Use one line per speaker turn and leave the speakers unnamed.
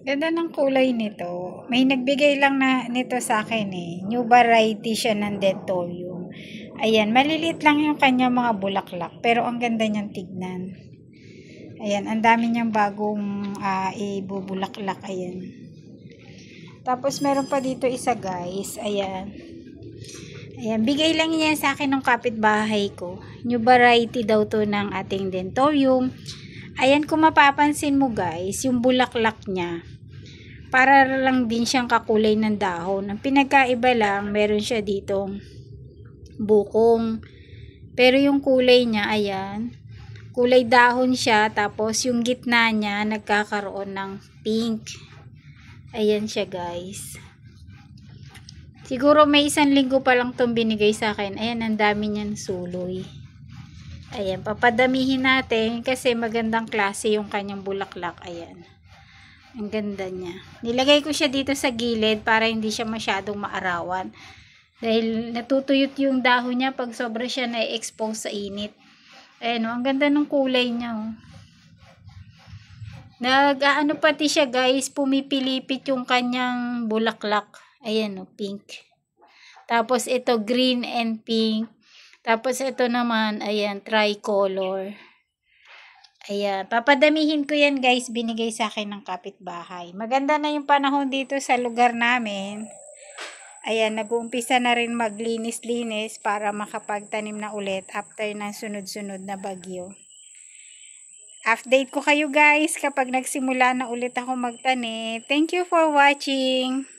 Ganda ng kulay nito. May nagbigay lang na nito sa akin eh. New variety siya ng Dentorium. Ayan, maliliit lang yung kanya mga bulaklak. Pero ang ganda niyang tignan. Ayan, ang dami niyang bagong ibubulaklak. Ayan. Tapos meron pa dito isa guys. Ayan. Ayan, bigay lang niya sa akin ng kapitbahay ko. New variety daw to ng ating Dentorium. Ayan, kung mapapansin mo guys, yung bulaklak niya, para lang din siyang kakulay ng dahon. Ang pinagkaiba lang, meron siya ditong bukong. Pero yung kulay niya, ayan, kulay dahon siya, tapos yung gitna niya, nagkakaroon ng pink. Ayan siya guys. Siguro may 1 linggo pa lang itong binigay sa akin. Ayan, ang dami niyan suloy. Ayan, papadamihin natin kasi magandang klase yung kanyang bulaklak. Ayan. Ang ganda niya. Nilagay ko siya dito sa gilid para hindi siya masyadong maarawan. Dahil natutuyot yung dahon niya pag sobra siya na-expose sa init. Ayan, ang ganda ng kulay niya. Nag-aano pati siya guys, pumipilipit yung kanyang bulaklak. Ayan pink. Tapos ito green and pink. Tapos ito naman, ayan, tricolor. Ayan, papadamihin ko yan guys, binigay sa akin ng kapitbahay. Maganda na yung panahon dito sa lugar namin. Ayan, nag-uumpisa na rin maglinis-linis para makapagtanim na ulit after ng sunod-sunod na bagyo. Update ko kayo guys kapag nagsimula na ulit ako magtanim. Thank you for watching!